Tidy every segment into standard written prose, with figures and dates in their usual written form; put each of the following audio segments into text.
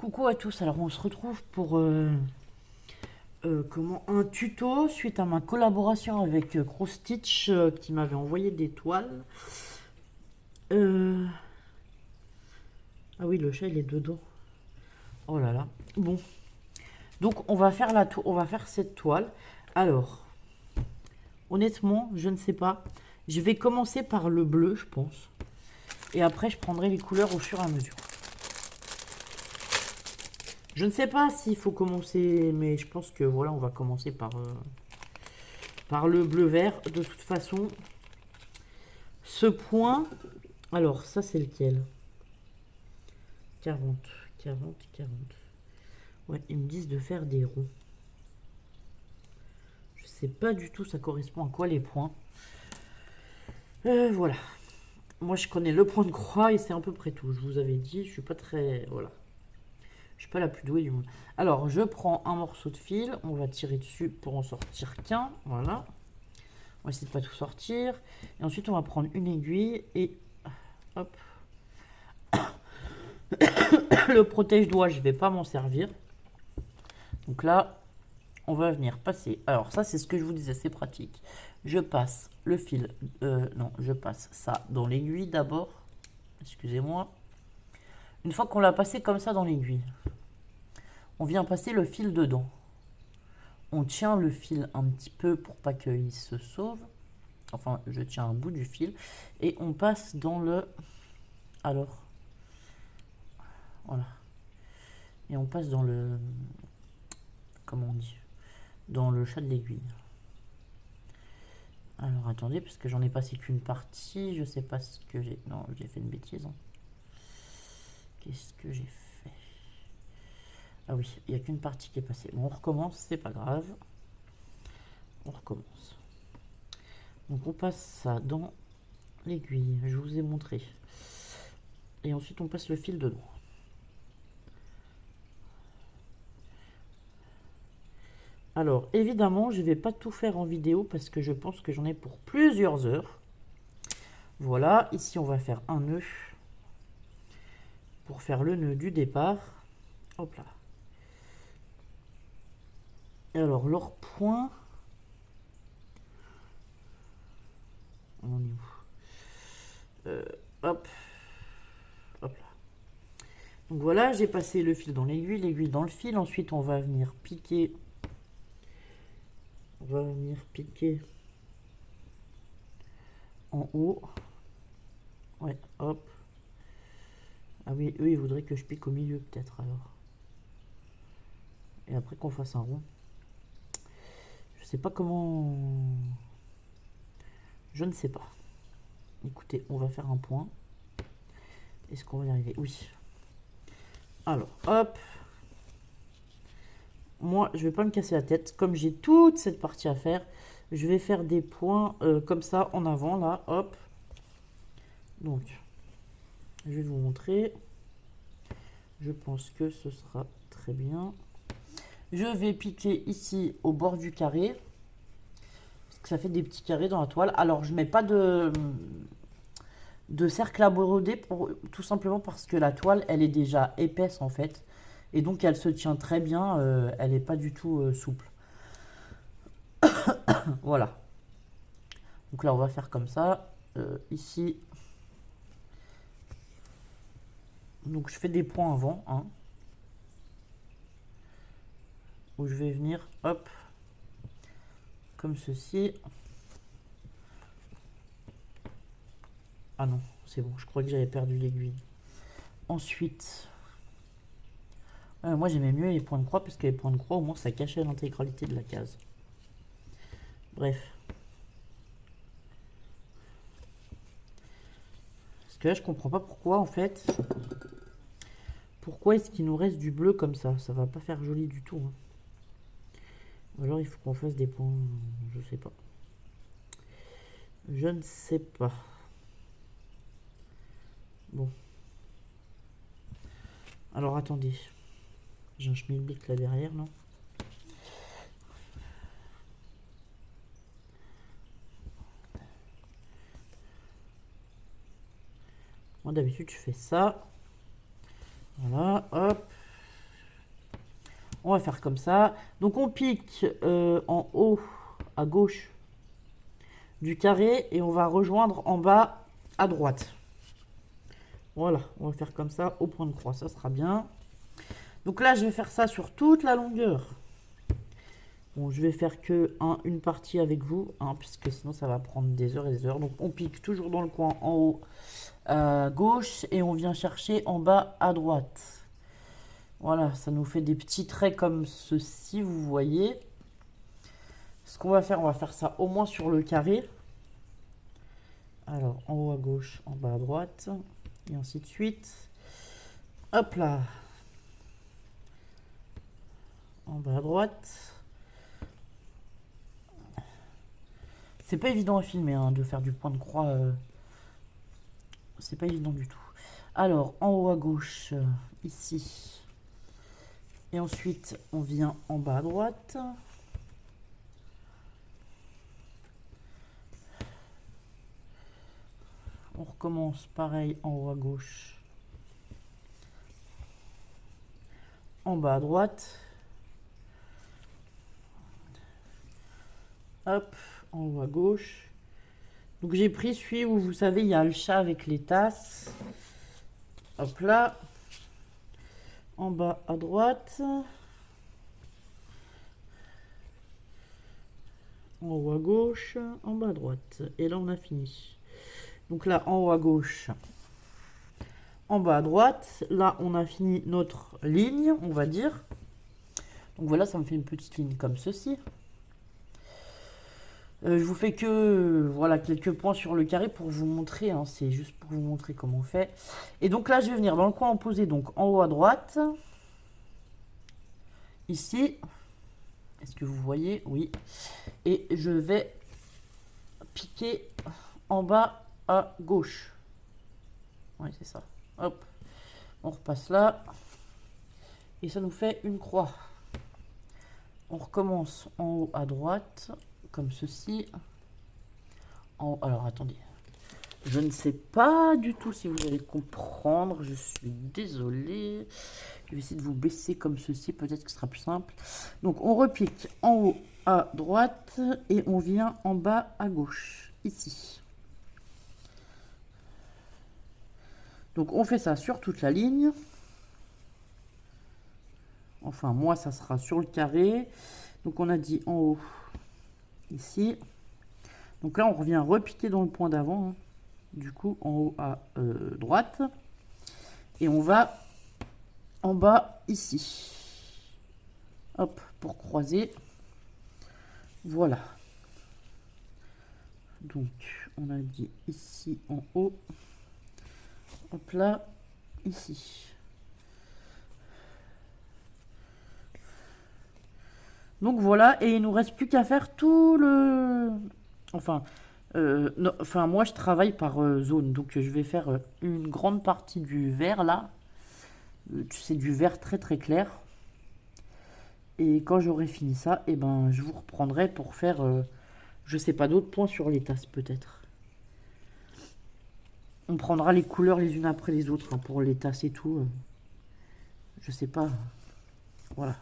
Coucou à tous, alors on se retrouve pour un tuto suite à ma collaboration avec Crow Stitch qui m'avait envoyé des toiles. Euh, Ah oui, le chat il est dedans. Oh là là. Bon, donc on va faire on va faire cette toile. Alors, honnêtement, je ne sais pas. Je vais commencer par le bleu, je pense. Et après, je prendrai les couleurs au fur et à mesure. Je ne sais pas s'il faut commencer, mais je pense que voilà, on va commencer par le bleu-vert. De toute façon, ce point, alors ça c'est lequel? 40, 40, 40. Ouais, ils me disent de faire des ronds. Je sais pas du tout ça correspond à quoi les points. Voilà. Moi je connais le point de croix et c'est à peu près tout. Je vous avais dit, je suis pas très... Voilà. Je suis pas la plus douée du monde. Alors je prends un morceau de fil, on va tirer dessus pour en sortir qu'un. Voilà. On va essayer de pas tout sortir. Et ensuite on va prendre une aiguille et... Hop. Le protège-doigt, je vais pas m'en servir. Donc là, on va venir passer. Alors ça, c'est ce que je vous disais, c'est pratique. Je passe le fil, non, je passe ça dans l'aiguille d'abord. Excusez-moi. Une fois qu'on l'a passé comme ça dans l'aiguille, on vient passer le fil dedans. On tient le fil un petit peu pour pas qu'il se sauve. Enfin, je tiens un bout du fil et on passe dans le... Alors, voilà. Et on passe dans le... Comment on dit? Dans le chat de l'aiguille. Alors attendez, parce que j'en ai passé qu'une partie, je sais pas ce que j'ai... Non, j'ai fait une bêtise. Hein. Qu'est-ce que j'ai fait? Ah oui, il n'y a qu'une partie qui est passée. Bon, on recommence, c'est pas grave. On recommence. Donc on passe ça dans l'aiguille, je vous ai montré. Et ensuite on passe le fil dedans. Alors évidemment, je vais pas tout faire en vidéo parce que je pense que j'en ai pour plusieurs heures. Voilà, ici on va faire un nœud pour faire le nœud du départ. Hop là. Et alors leur point, on en est où? Hop, hop là. Donc voilà, j'ai passé le fil dans l'aiguille dans le fil. Ensuite, on va venir piquer. On va venir piquer en haut. Ouais, hop. Ah oui, eux, ils voudraient que je pique au milieu, peut-être, alors. Et après qu'on fasse un rond. Je sais pas comment... Je ne sais pas. Écoutez, on va faire un point. Est-ce qu'on va y arriver? Oui. Alors, hop. Moi, je vais pas me casser la tête. Comme j'ai toute cette partie à faire, je vais faire des points comme ça en avant, là. Hop. Donc, je vais vous montrer. Je pense que ce sera très bien. Je vais piquer ici au bord du carré. Parce que ça fait des petits carrés dans la toile. Alors, je mets pas de cercle à broder tout simplement parce que la toile, elle est déjà épaisse en fait. Et donc, elle se tient très bien. Elle n'est pas du tout souple. Voilà. Donc là, on va faire comme ça. Ici. Donc, je fais des points avant. Hein, où je vais venir, hop, comme ceci. Ah non, c'est bon, je crois que j'avais perdu l'aiguille. Ensuite, moi j'aimais mieux les points de croix parce que les points de croix, au moins ça cachait l'intégralité de la case. Bref. Parce que là, je comprends pas pourquoi en fait. Pourquoi est-ce qu'il nous reste du bleu comme ça? Ça va pas faire joli du tout. Hein. Ou alors il faut qu'on fasse des points. Je sais pas. Je ne sais pas. Bon. Alors attendez. J'ai un schmilblick là derrière, non? Moi d'habitude je fais ça. Voilà, hop. On va faire comme ça. Donc on pique en haut à gauche du carré et on va rejoindre en bas à droite. Voilà, on va faire comme ça au point de croix, ça sera bien. Donc là, je vais faire ça sur toute la longueur. Bon, je vais faire que une partie avec vous, puisque sinon ça va prendre des heures et des heures. Donc on pique toujours dans le coin en haut à gauche et on vient chercher en bas à droite. Voilà, ça nous fait des petits traits comme ceci, vous voyez. Ce qu'on va faire, on va faire ça au moins sur le carré. Alors, en haut à gauche, en bas à droite, et ainsi de suite. Hop là. En bas à droite. C'est pas évident à filmer, de faire du point de croix. C'est pas évident du tout. Alors, en haut à gauche, ici. Et ensuite, on vient en bas à droite. On recommence pareil en haut à gauche. En bas à droite. Hop, en haut à gauche. Donc j'ai pris celui où vous savez, il y a le chat avec les tasses. Hop là. En bas à droite. En haut à gauche, en bas à droite. Et là, on a fini. Donc là, en haut à gauche, en bas à droite. Là, on a fini notre ligne, on va dire. Donc voilà, ça me fait une petite ligne comme ceci. Je vous fais que voilà quelques points sur le carré pour vous montrer. C'est juste pour vous montrer comment on fait. Et donc là, je vais venir dans le coin opposé, donc en haut à droite. Ici. Est-ce que vous voyez? Oui. Et je vais piquer en bas à gauche. Oui, c'est ça. Hop. On repasse là. Et ça nous fait une croix. On recommence en haut à droite, comme ceci. Alors, attendez. Je ne sais pas du tout si vous allez comprendre. Je suis désolée. Je vais essayer de vous baisser comme ceci. Peut-être que ce sera plus simple. Donc, on repique en haut à droite et on vient en bas à gauche. Ici. Donc, on fait ça sur toute la ligne. Enfin, moi, ça sera sur le carré. Donc, on a dit en haut, ici. Donc là, on revient repiquer dans le point d'avant. Du coup, en haut à droite. Et on va en bas, ici. Hop, pour croiser. Voilà. Donc, on a dit ici, en haut. Hop là, ici. Donc voilà, et il nous reste plus qu'à faire tout le... Enfin, moi je travaille par zone, donc je vais faire une grande partie du vert là. Tu sais, du vert très très clair. Et quand j'aurai fini ça, et ben, je vous reprendrai pour faire, je sais pas, d'autres points sur les tasses peut-être. On prendra les couleurs les unes après les autres pour les tasses et tout. Je sais pas. Voilà.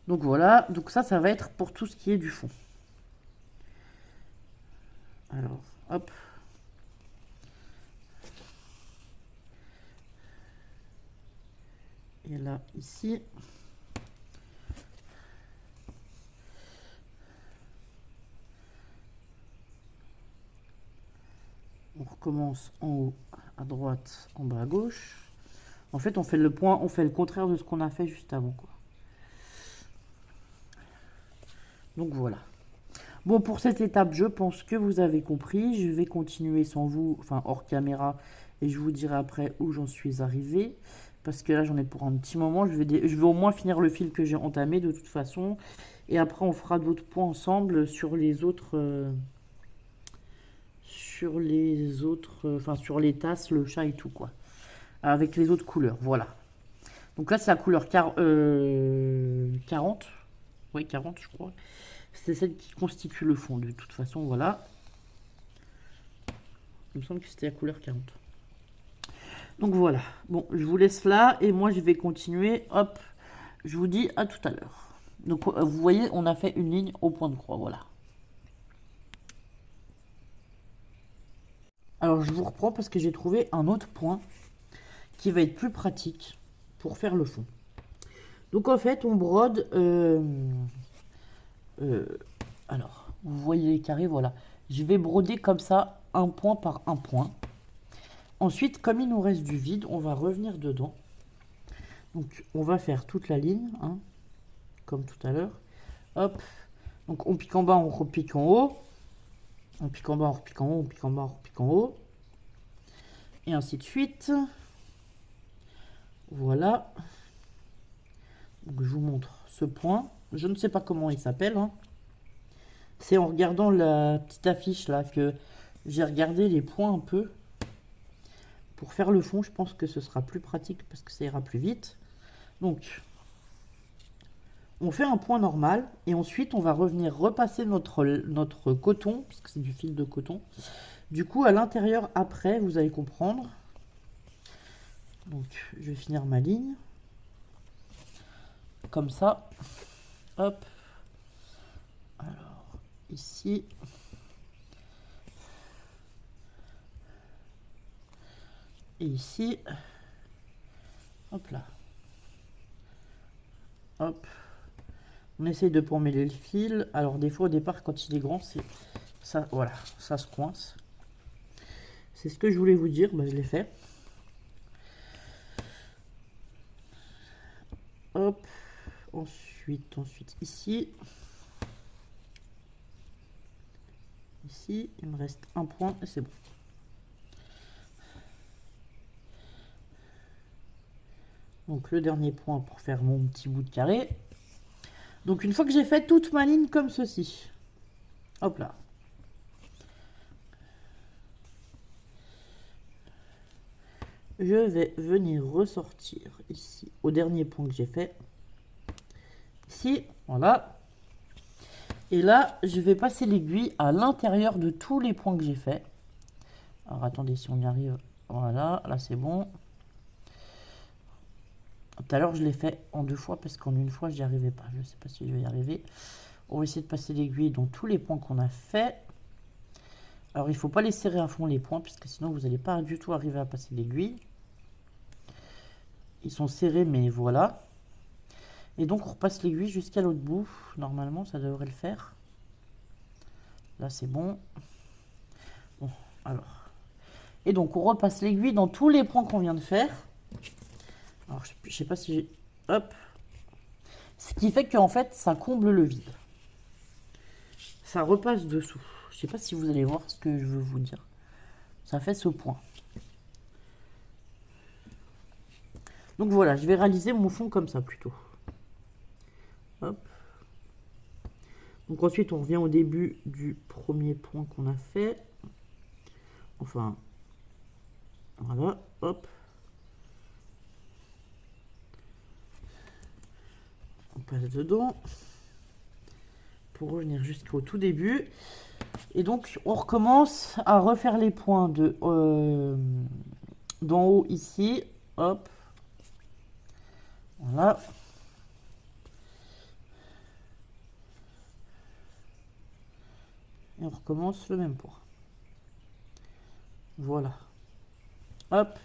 Donc voilà, donc ça va être pour tout ce qui est du fond. Alors, hop. Et là, ici. On recommence en haut à droite, en bas à gauche. En fait, on fait le point, on fait le contraire de ce qu'on a fait juste avant, quoi. Donc voilà. Bon, pour cette étape, je pense que vous avez compris. Je vais continuer sans vous, enfin hors caméra, et je vous dirai après où j'en suis arrivé. Parce que là, j'en ai pour un petit moment. Je vais au moins finir le fil que j'ai entamé de toute façon. Et après, on fera d'autres points ensemble sur les autres... enfin sur les tasses, le chat et tout, quoi. Avec les autres couleurs, voilà. Donc là, c'est la couleur 40. Oui, 40, je crois. C'est celle qui constitue le fond, de toute façon, voilà. Il me semble que c'était la couleur 40. Donc voilà. Bon, je vous laisse là, et moi, je vais continuer, hop, je vous dis à tout à l'heure. Donc vous voyez, on a fait une ligne au point de croix, voilà. Alors je vous reprends parce que j'ai trouvé un autre point qui va être plus pratique pour faire le fond. Donc en fait, on brode... alors, vous voyez les carrés, voilà. Je vais broder comme ça, un point par un point. Ensuite, comme il nous reste du vide, on va revenir dedans. Donc on va faire toute la ligne, hein, comme tout à l'heure. Hop. Donc on pique en bas, on repique en haut. On pique en bas, on repique en haut, on pique en bas, on repique en haut. Et ainsi de suite. Voilà. Donc je vous montre ce point. Je ne sais pas comment il s'appelle. Hein. C'est en regardant la petite affiche là que j'ai regardé les points un peu. Pour faire le fond, je pense que ce sera plus pratique parce que ça ira plus vite. Donc, on fait un point normal et ensuite on va revenir repasser notre coton, parce que c'est du fil de coton. Du coup, à l'intérieur, après, vous allez comprendre. Donc, je vais finir ma ligne. Comme ça. Hop. Alors, ici. Et ici. Hop là. Hop. On essaye de pas emmêler le fil. Alors, des fois, au départ, quand il est grand, c'est ça, voilà, ça se coince. C'est ce que je voulais vous dire, bah, je l'ai fait. Hop. Ensuite, ici. Ici, il me reste un point et c'est bon. Donc le dernier point pour faire mon petit bout de carré. Donc une fois que j'ai fait toute ma ligne comme ceci. Hop là. Je vais venir ressortir ici au dernier point que j'ai fait. Ici, voilà. Et là, je vais passer l'aiguille à l'intérieur de tous les points que j'ai fait. Alors attendez si on y arrive. Voilà, là c'est bon. Tout à l'heure, je l'ai fait en 2 fois parce qu'en une fois, j'y arrivais pas. Je ne sais pas si je vais y arriver. On va essayer de passer l'aiguille dans tous les points qu'on a fait. Alors, il ne faut pas les serrer à fond les points puisque sinon, vous n'allez pas du tout arriver à passer l'aiguille. Ils sont serrés, mais voilà. Et donc, on repasse l'aiguille jusqu'à l'autre bout. Normalement, ça devrait le faire. Là, c'est bon. Bon, alors. Et donc, on repasse l'aiguille dans tous les points qu'on vient de faire. Alors, je ne sais pas si j'ai... Hop. Ce qui fait qu'en fait, ça comble le vide. Ça repasse dessous. Je ne sais pas si vous allez voir ce que je veux vous dire. Ça fait ce point. Donc voilà, je vais réaliser mon fond comme ça plutôt. Hop. Donc ensuite, on revient au début du premier point qu'on a fait. Enfin, voilà, hop. On passe dedans pour revenir jusqu'au tout début. Et donc, on recommence à refaire les points de d'en haut ici. Hop. Voilà. Et on recommence le même point. Voilà. Hop.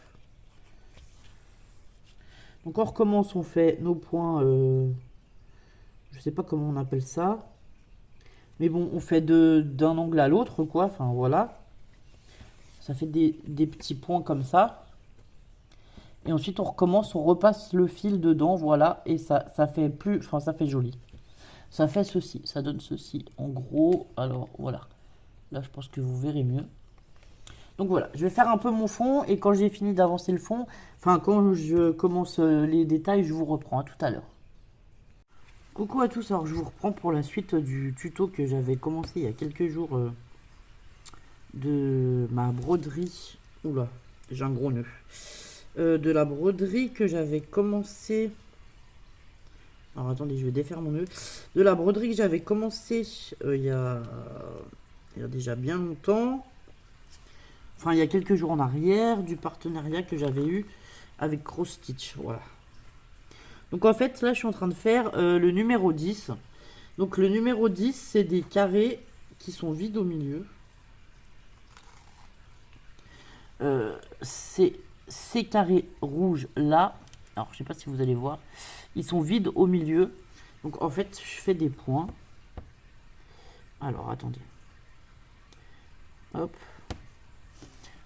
Donc on recommence, on fait nos points, je sais pas comment on appelle ça. Mais bon, on fait d'un angle à l'autre, quoi. Enfin, voilà. Ça fait des petits points comme ça. Et ensuite, on recommence, on repasse le fil dedans, voilà. Et ça fait plus... Enfin, ça fait joli. Ça fait ceci, ça donne ceci. En gros, alors, voilà. Là, je pense que vous verrez mieux. Donc voilà, je vais faire un peu mon fond. Et quand j'ai fini d'avancer le fond, enfin, quand je commence les détails, je vous reprends. À tout à l'heure. Coucou à tous, alors je vous reprends pour la suite du tuto que j'avais commencé il y a quelques jours de ma broderie. Oula, j'ai un gros nœud. De la broderie que j'avais commencé. Alors attendez, je vais défaire mon nœud. De la broderie que j'avais commencé il y a déjà bien longtemps. Enfin, il y a quelques jours en arrière, du partenariat que j'avais eu avec Cross Stitch. Voilà. Donc en fait, là, je suis en train de faire le numéro 10. Donc le numéro 10, c'est des carrés qui sont vides au milieu. Ces carrés rouges là, alors je sais pas si vous allez voir, ils sont vides au milieu. Donc en fait, je fais des points. Alors attendez. Hop.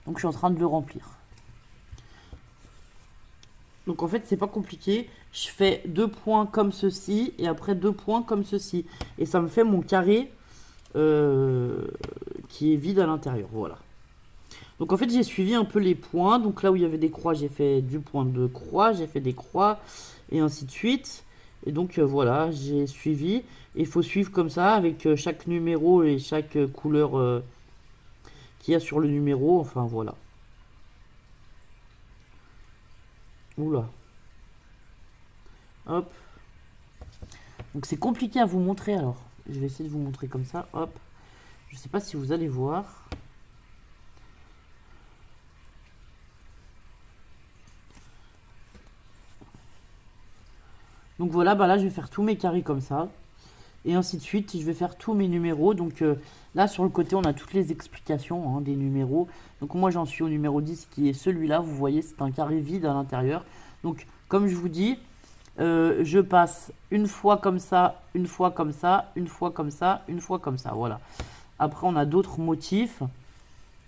Donc je suis en train de le remplir. Donc en fait, c'est pas compliqué. Je fais 2 points comme ceci et après 2 points comme ceci. Et ça me fait mon carré qui est vide à l'intérieur. Voilà. Donc en fait, j'ai suivi un peu les points. Donc là où il y avait des croix, j'ai fait du point de croix, j'ai fait des croix et ainsi de suite. Et donc voilà, j'ai suivi. Il faut suivre comme ça avec chaque numéro et chaque couleur qu'il y a sur le numéro. Enfin voilà. Oula. Hop. Donc c'est compliqué à vous montrer alors. Je vais essayer de vous montrer comme ça. Hop. Je sais pas si vous allez voir. Donc voilà, bah là je vais faire tous mes carrés comme ça. Et ainsi de suite, je vais faire tous mes numéros. Donc là sur le côté, on a toutes les explications des numéros. Donc moi j'en suis au numéro 10 qui est celui-là. Vous voyez, c'est un carré vide à l'intérieur. Donc comme je vous dis, je passe une fois comme ça, une fois comme ça, une fois comme ça, une fois comme ça. Voilà. Après on a d'autres motifs.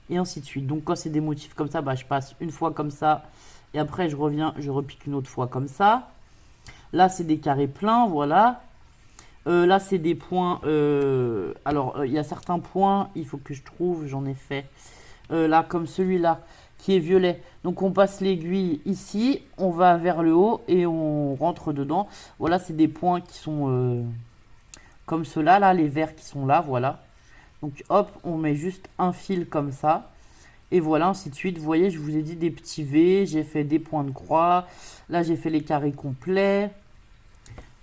Et ainsi de suite. Donc quand c'est des motifs comme ça, bah, je passe une fois comme ça. Et après je reviens, je repique une autre fois comme ça. Là, c'est des carrés pleins, voilà. Là, c'est des points. Alors, il y a certains points, il faut que je trouve, j'en ai fait. Là, comme celui-là, qui est violet. Donc, on passe l'aiguille ici, on va vers le haut et on rentre dedans. Voilà, c'est des points qui sont comme ceux-là, là, les verts qui sont là, voilà. Donc, hop, on met juste un fil comme ça. Et voilà, ainsi de suite. Vous voyez, je vous ai dit des petits V, j'ai fait des points de croix. Là, j'ai fait les carrés complets.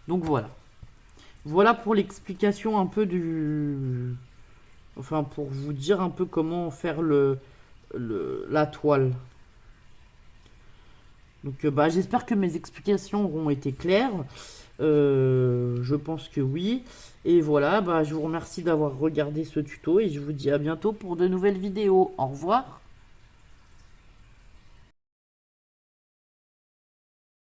Donc voilà. Voilà pour l'explication un peu du... Enfin, pour vous dire un peu comment faire la toile. Donc bah, j'espère que mes explications auront été claires. Je pense que oui. Et voilà, bah, je vous remercie d'avoir regardé ce tuto et je vous dis à bientôt pour de nouvelles vidéos. Au revoir.